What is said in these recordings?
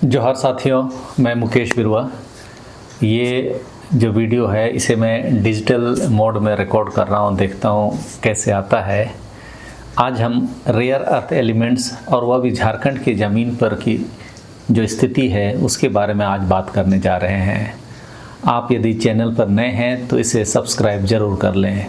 जोहार साथियों, मैं मुकेश बिरवा। ये जो वीडियो है इसे मैं डिजिटल मोड में रिकॉर्ड कर रहा हूँ, देखता हूँ कैसे आता है। आज हम रेयर अर्थ एलिमेंट्स और वह भी झारखंड की ज़मीन पर की जो स्थिति है उसके बारे में आज बात करने जा रहे हैं। आप यदि चैनल पर नए हैं तो इसे सब्सक्राइब ज़रूर कर लें।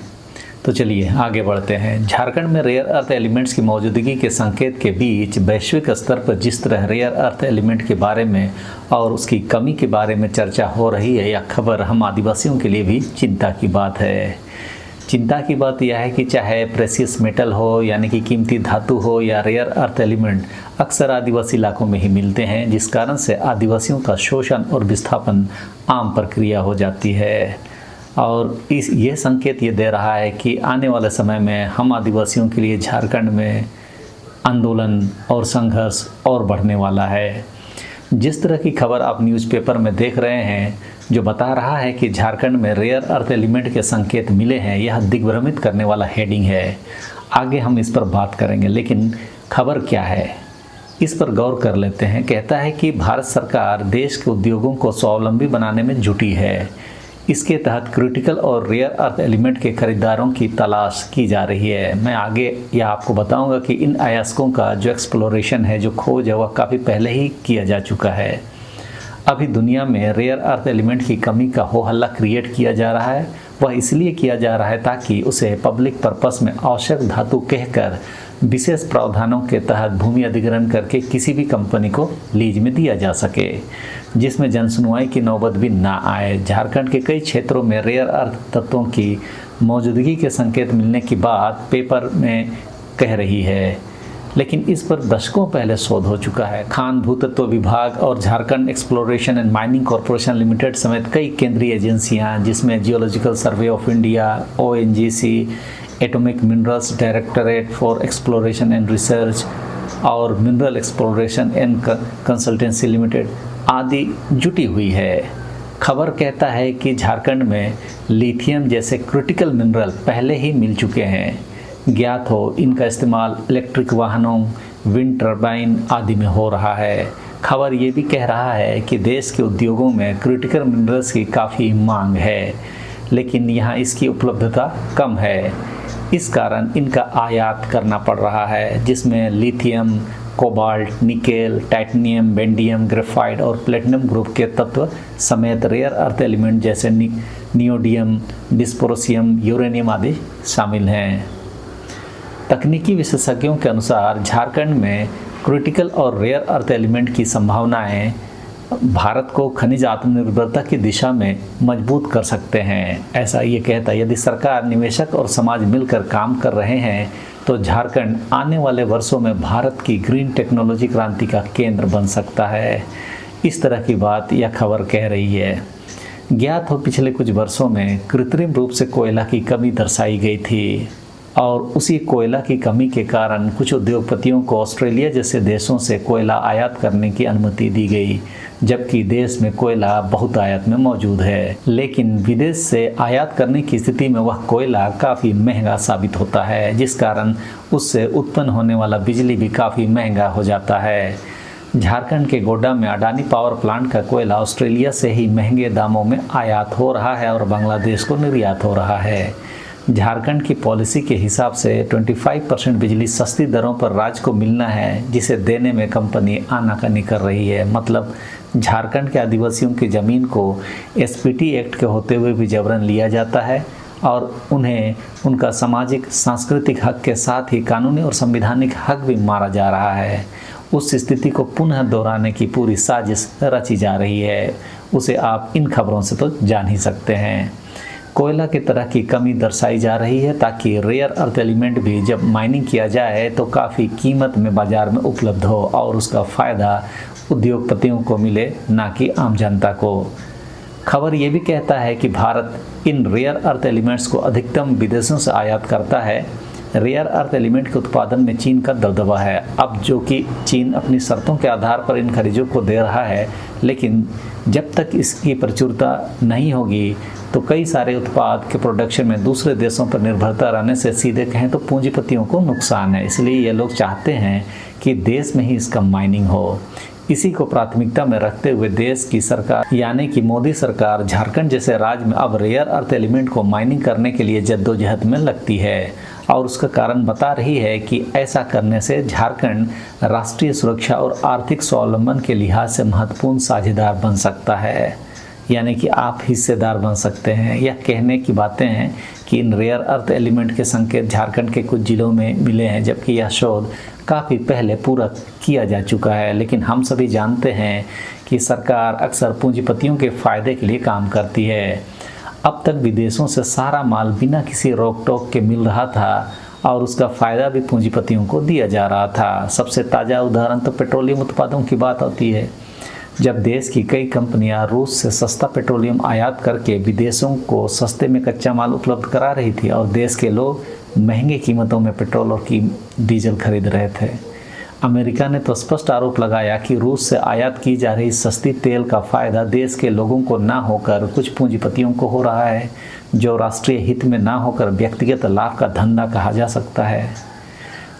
तो चलिए आगे बढ़ते हैं। झारखंड में रेयर अर्थ एलिमेंट्स की मौजूदगी के संकेत के बीच वैश्विक स्तर पर जिस तरह रेयर अर्थ एलिमेंट के बारे में और उसकी कमी के बारे में चर्चा हो रही है, यह खबर हम आदिवासियों के लिए भी चिंता की बात है। चिंता की बात यह है कि चाहे प्रेशियस मेटल हो यानी कि कीमती धातु हो या रेयर अर्थ एलिमेंट अक्सर आदिवासी इलाकों में ही मिलते हैं, जिस कारण से आदिवासियों का शोषण और विस्थापन आम प्रक्रिया हो जाती है। और ये संकेत ये दे रहा है कि आने वाले समय में हम आदिवासियों के लिए झारखंड में आंदोलन और संघर्ष और बढ़ने वाला है। जिस तरह की खबर आप न्यूज़पेपर में देख रहे हैं जो बता रहा है कि झारखंड में रेयर अर्थ एलिमेंट के संकेत मिले हैं, यह दिग्भ्रमित करने वाला हेडिंग है। आगे हम इस पर बात करेंगे, लेकिन खबर क्या है इस पर गौर कर लेते हैं। कहता है कि भारत सरकार देश के उद्योगों को स्वावलंबी बनाने में जुटी है। इसके तहत क्रिटिकल और रेयर अर्थ एलिमेंट के खरीदारों की तलाश की जा रही है। मैं आगे यह आपको बताऊंगा कि इन अयस्कों का जो एक्सप्लोरेशन है, जो खोज है, वह काफ़ी पहले ही किया जा चुका है। अभी दुनिया में रेयर अर्थ एलिमेंट की कमी का हो हल्ला क्रिएट किया जा रहा है। वह इसलिए किया जा रहा है ताकि उसे पब्लिक पर्पस में आवश्यक धातु कहकर विशेष प्रावधानों के तहत भूमि अधिग्रहण करके किसी भी कंपनी को लीज में दिया जा सके, जिसमें जनसुनवाई की नौबत भी ना आए। झारखंड के कई क्षेत्रों में रेयर अर्थ तत्वों की मौजूदगी के संकेत मिलने की बात पेपर में कह रही है, लेकिन इस पर दशकों पहले शोध हो चुका है। खान भूतत्व विभाग और Jharkhand exploration and mining corporation limited समेत कई केंद्रीय एजेंसियां, जिसमें geological survey of India, ONGC, atomic minerals directorate for exploration and research और mineral exploration and consultancy limited आदि जुटी हुई है। खबर कहता है कि झारखंड में लिथियम जैसे क्रिटिकल मिनरल पहले ही मिल चुके हैं। ज्ञात हो इनका इस्तेमाल इलेक्ट्रिक वाहनों, विंड टर्बाइन आदि में हो रहा है। खबर ये भी कह रहा है कि देश के उद्योगों में क्रिटिकल मिनरल्स की काफ़ी मांग है, लेकिन यहाँ इसकी उपलब्धता कम है। इस कारण इनका आयात करना पड़ रहा है, जिसमें lithium, cobalt, nickel, titanium, vanadium, graphite और प्लेटिनम ग्रुप के तत्व समेत रेयर अर्थ एलिमेंट जैसे नियोडियम, डिस्प्रोसियम, यूरेनियम आदि शामिल हैं। तकनीकी विशेषज्ञों के अनुसार झारखंड में क्रिटिकल और रेयर अर्थ एलिमेंट की संभावनाएं भारत को खनिज आत्मनिर्भरता की दिशा में मजबूत कर सकते हैं, ऐसा ये कहता है। यदि सरकार, निवेशक और समाज मिलकर काम कर रहे हैं तो झारखंड आने वाले वर्षों में भारत की ग्रीन टेक्नोलॉजी क्रांति का केंद्र बन सकता है। इस तरह की बात यह खबर कह रही है। ज्ञात हो पिछले कुछ वर्षों में कृत्रिम रूप से कोयला की कमी दर्शाई गई थी और उसी कोयला की कमी के कारण कुछ उद्योगपतियों को ऑस्ट्रेलिया जैसे देशों से कोयला आयात करने की अनुमति दी गई, जबकि देश में कोयला बहुत आयात में मौजूद है। लेकिन विदेश से आयात करने की स्थिति में वह कोयला काफ़ी महंगा साबित होता है, जिस कारण उससे उत्पन्न होने वाला बिजली भी काफ़ी महंगा हो जाता है। झारखंड के गोड्डा में अडानी पावर प्लांट का कोयला ऑस्ट्रेलिया से ही महंगे दामों में आयात हो रहा है और बांग्लादेश को निर्यात हो रहा है। झारखंड की पॉलिसी के हिसाब से 25% बिजली सस्ती दरों पर राज्य को मिलना है, जिसे देने में कंपनी आनाकानी कर रही है। मतलब झारखंड के आदिवासियों की ज़मीन को SPT एक्ट के होते हुए भी जबरन लिया जाता है और उन्हें उनका सामाजिक सांस्कृतिक हक के साथ ही कानूनी और संवैधानिक हक भी मारा जा रहा है। उस स्थिति को पुनः दोहराने की पूरी साजिश रची जा रही है। उसे आप इन खबरों से तो जान ही सकते हैं। कोयला की तरह की कमी दर्शाई जा रही है ताकि रेयर अर्थ एलिमेंट भी जब माइनिंग किया जाए तो काफ़ी कीमत में बाज़ार में उपलब्ध हो और उसका फ़ायदा उद्योगपतियों को मिले, ना कि आम जनता को। खबर ये भी कहता है कि भारत इन रेयर अर्थ एलिमेंट्स को अधिकतम विदेशों से आयात करता है। रेयर अर्थ एलिमेंट के उत्पादन में चीन का दबदबा है, अब जो कि चीन अपनी शर्तों के आधार पर इन खनिजों को दे रहा है, लेकिन जब तक इसकी प्रचुरता नहीं होगी तो कई सारे उत्पाद के प्रोडक्शन में दूसरे देशों पर निर्भरता रहने से सीधे कहें तो पूंजीपतियों को नुकसान है। इसलिए ये लोग चाहते हैं कि देश में ही इसका माइनिंग हो। इसी को प्राथमिकता में रखते हुए देश की सरकार यानी कि मोदी सरकार झारखंड जैसे राज्य में अब रेयर अर्थ एलिमेंट को माइनिंग करने के लिए जद्दोजहद में लगती है और उसका कारण बता रही है कि ऐसा करने से झारखंड राष्ट्रीय सुरक्षा और आर्थिक स्वावलंबन के लिहाज से महत्वपूर्ण साझेदार बन सकता है, यानी कि आप हिस्सेदार बन सकते हैं। यह कहने की बातें हैं कि इन रेयर अर्थ एलिमेंट के संकेत झारखंड के कुछ जिलों में मिले हैं, जबकि यह शोध काफ़ी पहले पूरा किया जा चुका है। लेकिन हम सभी जानते हैं कि सरकार अक्सर पूंजीपतियों के फ़ायदे के लिए काम करती है। अब तक विदेशों से सारा माल बिना किसी रोक टोक के मिल रहा था और उसका फ़ायदा भी पूंजीपतियों को दिया जा रहा था। सबसे ताज़ा उदाहरण तो पेट्रोलियम उत्पादों की बात होती है। जब देश की कई कंपनियां रूस से सस्ता पेट्रोलियम आयात करके विदेशों को सस्ते में कच्चा माल उपलब्ध करा रही थी और देश के लोग महंगे कीमतों में पेट्रोल और डीजल खरीद रहे थे, अमेरिका ने तो स्पष्ट आरोप लगाया कि रूस से आयात की जा रही सस्ती तेल का फ़ायदा देश के लोगों को ना होकर कुछ पूंजीपतियों को हो रहा है, जो राष्ट्रीय हित में ना होकर व्यक्तिगत लाभ का धंधा कहा जा सकता है।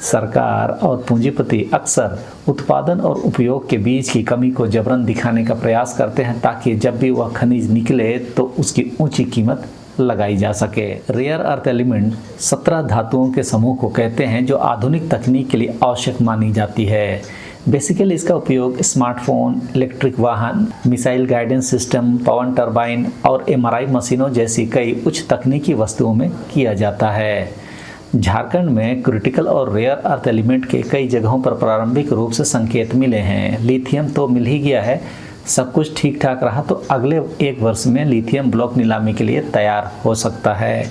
सरकार और पूंजीपति अक्सर उत्पादन और उपयोग के बीच की कमी को जबरन दिखाने का प्रयास करते हैं ताकि जब भी वह खनिज निकले तो उसकी ऊंची कीमत लगाई जा सके। रेयर अर्थ एलिमेंट 17 धातुओं के समूह को कहते हैं जो आधुनिक तकनीक के लिए आवश्यक मानी जाती है। बेसिकली इसका उपयोग स्मार्टफोन, इलेक्ट्रिक वाहन, मिसाइल गाइडेंस सिस्टम, पवन टरबाइन और MRI मशीनों जैसी कई उच्च तकनीकी वस्तुओं में किया जाता है। झारखंड में क्रिटिकल और रेयर अर्थ एलिमेंट के कई जगहों पर प्रारंभिक रूप से संकेत मिले हैं। लिथियम तो मिल ही गया है, सब कुछ ठीक ठाक रहा तो अगले 1 वर्ष में लिथियम ब्लॉक नीलामी के लिए तैयार हो सकता है।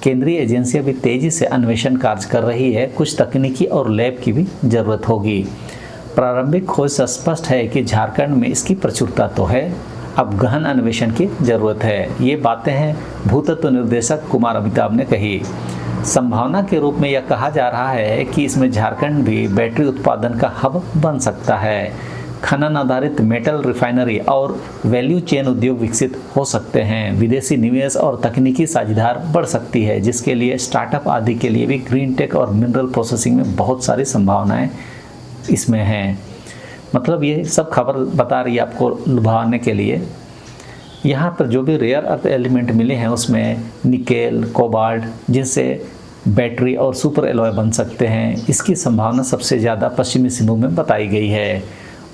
केंद्रीय एजेंसियां भी तेजी से अन्वेषण कार्य कर रही है, कुछ तकनीकी और लैब की भी जरूरत होगी। प्रारंभिक खोज से स्पष्ट है कि झारखंड में इसकी प्रचुरता तो है, अब गहन अन्वेषण की जरूरत है। ये बातें हैं भूतत्व निर्देशक कुमार अमिताभ ने कही। संभावना के रूप में यह कहा जा रहा है कि इसमें झारखंड भी बैटरी उत्पादन का हब बन सकता है। खनन आधारित मेटल रिफाइनरी और वैल्यू चेन उद्योग विकसित हो सकते हैं। विदेशी निवेश और तकनीकी साझेदार बढ़ सकती है, जिसके लिए स्टार्टअप आदि के लिए भी ग्रीन टेक और मिनरल प्रोसेसिंग में बहुत सारी संभावनाएं इसमें हैं। मतलब ये सब खबर बता रही है आपको लुभाने के लिए। यहाँ पर जो भी रेयर अर्थ एलिमेंट मिले हैं उसमें निकेल, कोबाल्ट, जिनसे बैटरी और सुपर एलॉय बन सकते हैं, इसकी संभावना सबसे ज़्यादा पश्चिमी सिंहभूम में बताई गई है।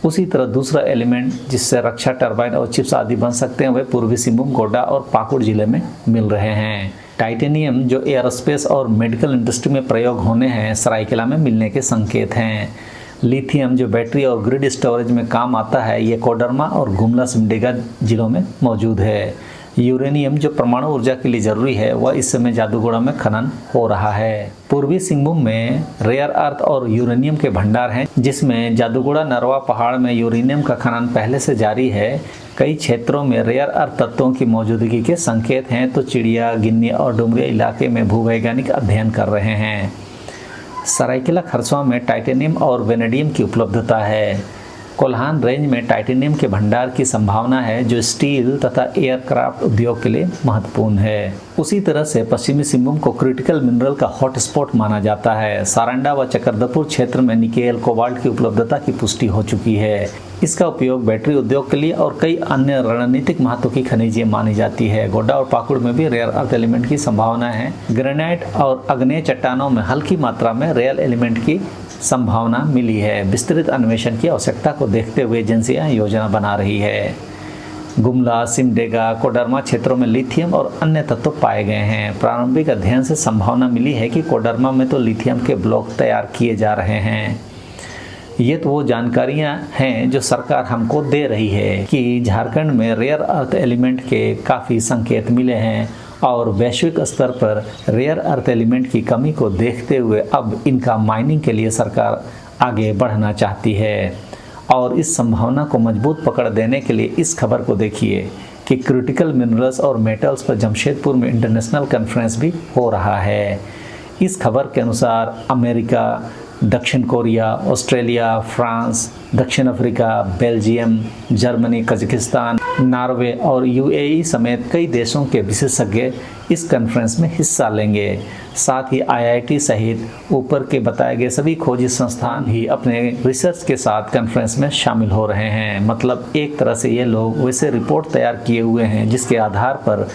उसी तरह दूसरा एलिमेंट जिससे रक्षा टरबाइन और चिप्स आदि बन सकते हैं वह पूर्वी सिंहभूम, गोड्डा और पाकुड़ जिले में मिल रहे हैं। टाइटेनियम जो एयरोस्पेस और मेडिकल इंडस्ट्री में प्रयोग होने हैं, सरायकेला में मिलने के संकेत हैं। लिथियम जो बैटरी और ग्रिड स्टोरेज में काम आता है, ये कोडरमा और गुमला सिमडेगा जिलों में मौजूद है। यूरेनियम जो परमाणु ऊर्जा के लिए जरूरी है वह इस समय जादूगोड़ा में खनन हो रहा है। पूर्वी सिंहभूम में रेयर अर्थ और यूरेनियम के भंडार हैं, जिसमें जादूगोड़ा नरवा पहाड़ में यूरेनियम का खनन पहले से जारी है। कई क्षेत्रों में रेयर अर्थ तत्वों की मौजूदगी के संकेत हैं, तो चिड़िया, गिन्नी और डुमरिया इलाके में भूवैज्ञानिक अध्ययन कर रहे हैं। सरायकेला खरसवां में टाइटेनियम और वेनेडियम की उपलब्धता है। कोल्हान रेंज में टाइटेनियम के भंडार की संभावना है, जो स्टील तथा एयरक्राफ्ट उद्योग के लिए महत्वपूर्ण है। उसी तरह से पश्चिमी सिंहभूम को क्रिटिकल मिनरल का हॉटस्पॉट माना जाता है। सारंडा व चक्रधरपुर क्षेत्र में निकेल, कोबाल्ट की उपलब्धता की पुष्टि हो चुकी है। इसका उपयोग बैटरी उद्योग के लिए और कई अन्य रणनीतिक महत्व की खनिजें मानी जाती है। गोड्डा और पाकुड़ में भी रेयर अर्थ एलिमेंट की संभावना है। ग्रेनाइट और अग्नेय चट्टानों में हल्की मात्रा में रेयर एलिमेंट की संभावना मिली है। विस्तृत अन्वेषण की आवश्यकता को देखते हुए एजेंसियां योजना बना रही है। गुमला, सिमडेगा, कोडरमा क्षेत्रों में लिथियम और अन्य तत्व पाए गए हैं। प्रारंभिक अध्ययन से संभावना मिली है कि कोडरमा में तो लिथियम के ब्लॉक तैयार किए जा रहे हैं। ये तो वो जानकारियां हैं जो सरकार हमको दे रही है कि झारखंड में रेयर अर्थ एलिमेंट के काफ़ी संकेत मिले हैं और वैश्विक स्तर पर रेयर अर्थ एलिमेंट की कमी को देखते हुए अब इनका माइनिंग के लिए सरकार आगे बढ़ना चाहती है। और इस संभावना को मजबूत पकड़ देने के लिए इस खबर को देखिए कि क्रिटिकल मिनरल्स और मेटल्स पर जमशेदपुर में इंटरनेशनल कॉन्फ्रेंस भी हो रहा है। इस खबर के अनुसार अमेरिका, दक्षिण कोरिया, ऑस्ट्रेलिया, फ्रांस, दक्षिण Africa, Belgium, Germany, Kazakhstan, Norway और यूएई समेत कई देशों के विशेषज्ञ इस कॉन्फ्रेंस में हिस्सा लेंगे। साथ ही आईआईटी सहित ऊपर के बताए गए सभी खोजी संस्थान भी अपने रिसर्च के साथ कॉन्फ्रेंस में शामिल हो रहे हैं। मतलब एक तरह से ये लोग वैसे रिपोर्ट तैयार किए हुए हैं जिसके आधार पर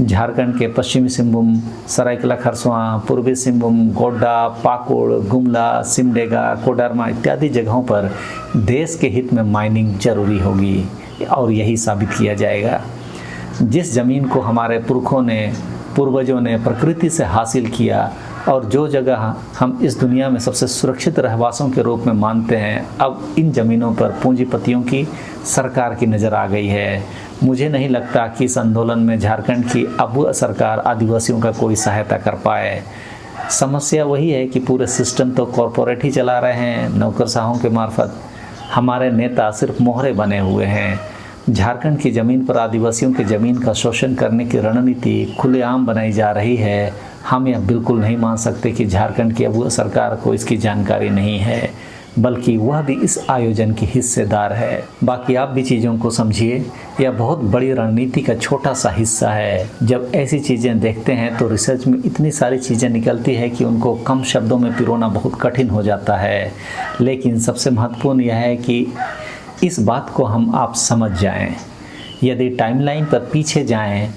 झारखंड के पश्चिमी सिंहभूम, सरायकेला खरसावां, पूर्वी सिंहभूम, गोड्डा, पाकुड़, गुमला, सिमडेगा, कोडरमा इत्यादि जगहों पर देश के हित में माइनिंग जरूरी होगी और यही साबित किया जाएगा। जिस ज़मीन को हमारे पूर्वजों ने प्रकृति से हासिल किया और जो जगह हम इस दुनिया में सबसे सुरक्षित रहवासों के रूप में मानते हैं, अब इन ज़मीनों पर पूंजीपतियों की, सरकार की नज़र आ गई है। मुझे नहीं लगता कि इस आंदोलन में झारखंड की अब सरकार आदिवासियों का कोई सहायता कर पाए। समस्या वही है कि पूरे सिस्टम तो कॉरपोरेट ही चला रहे हैं नौकरशाहों के मार्फत। हमारे नेता सिर्फ मोहरे बने हुए हैं। झारखंड की ज़मीन पर आदिवासियों की ज़मीन का शोषण करने की रणनीति खुलेआम बनाई जा रही है। हम यह बिल्कुल नहीं मान सकते कि झारखंड की अब सरकार को इसकी जानकारी नहीं है, बल्कि वह भी इस आयोजन की हिस्सेदार है। बाकी आप भी चीज़ों को समझिए, यह बहुत बड़ी रणनीति का छोटा सा हिस्सा है। जब ऐसी चीज़ें देखते हैं तो रिसर्च में इतनी सारी चीज़ें निकलती है कि उनको कम शब्दों में पिरोना बहुत कठिन हो जाता है। लेकिन सबसे महत्वपूर्ण यह है कि इस बात को हम आप समझ जाएं। यदि टाइमलाइन पर पीछे जाएं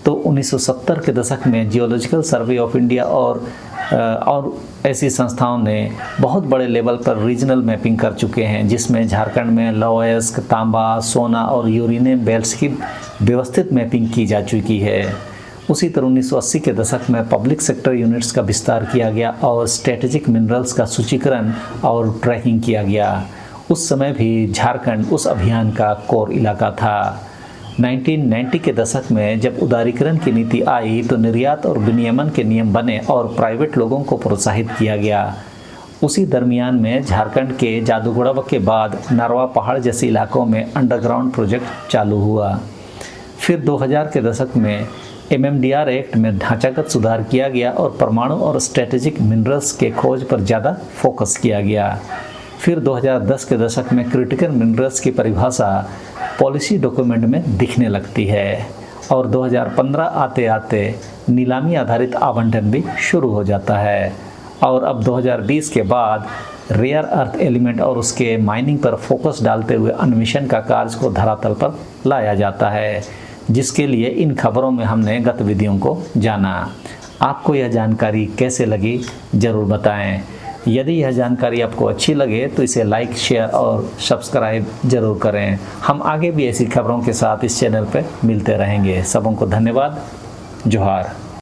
तो 1970 के दशक में जियोलॉजिकल सर्वे ऑफ इंडिया और ऐसी संस्थाओं ने बहुत बड़े लेवल पर रीजनल मैपिंग कर चुके हैं, जिसमें झारखंड में लौहअयस्क, तांबा, सोना और यूरेनियम बेल्ट्स की व्यवस्थित मैपिंग की जा चुकी है। उसी तरह 1980 के दशक में पब्लिक सेक्टर यूनिट्स का विस्तार किया गया और स्ट्रेटेजिक मिनरल्स का सूचीकरण और ट्रैकिंग किया गया। उस समय भी झारखंड उस अभियान का कोर इलाका था। 1990 के दशक में जब उदारीकरण की नीति आई तो निर्यात और विनियमन के नियम बने और प्राइवेट लोगों को प्रोत्साहित किया गया। उसी दरमियान में झारखंड के जादूगोड़ा के बाद नरवा पहाड़ जैसे इलाकों में अंडरग्राउंड प्रोजेक्ट चालू हुआ। फिर 2000 के दशक में MMDR एक्ट में ढांचागत सुधार किया गया और परमाणु और स्ट्रेटेजिक मिनरल्स के खोज पर ज़्यादा फोकस किया गया। फिर 2010 के दशक में क्रिटिकल मिनरल्स की परिभाषा पॉलिसी डॉक्यूमेंट में दिखने लगती है और 2015 आते आते नीलामी आधारित आवंटन भी शुरू हो जाता है और अब 2020 के बाद रेयर अर्थ एलिमेंट और उसके माइनिंग पर फोकस डालते हुए अन्वेषण का कार्य को धरातल पर लाया जाता है, जिसके लिए इन खबरों में हमने गतिविधियों को जाना। आपको यह जानकारी कैसे लगी ज़रूर बताएं। यदि यह जानकारी आपको अच्छी लगे तो इसे लाइक, शेयर और सब्सक्राइब ज़रूर करें। हम आगे भी ऐसी खबरों के साथ इस चैनल पर मिलते रहेंगे। सबों को धन्यवाद। जोहार।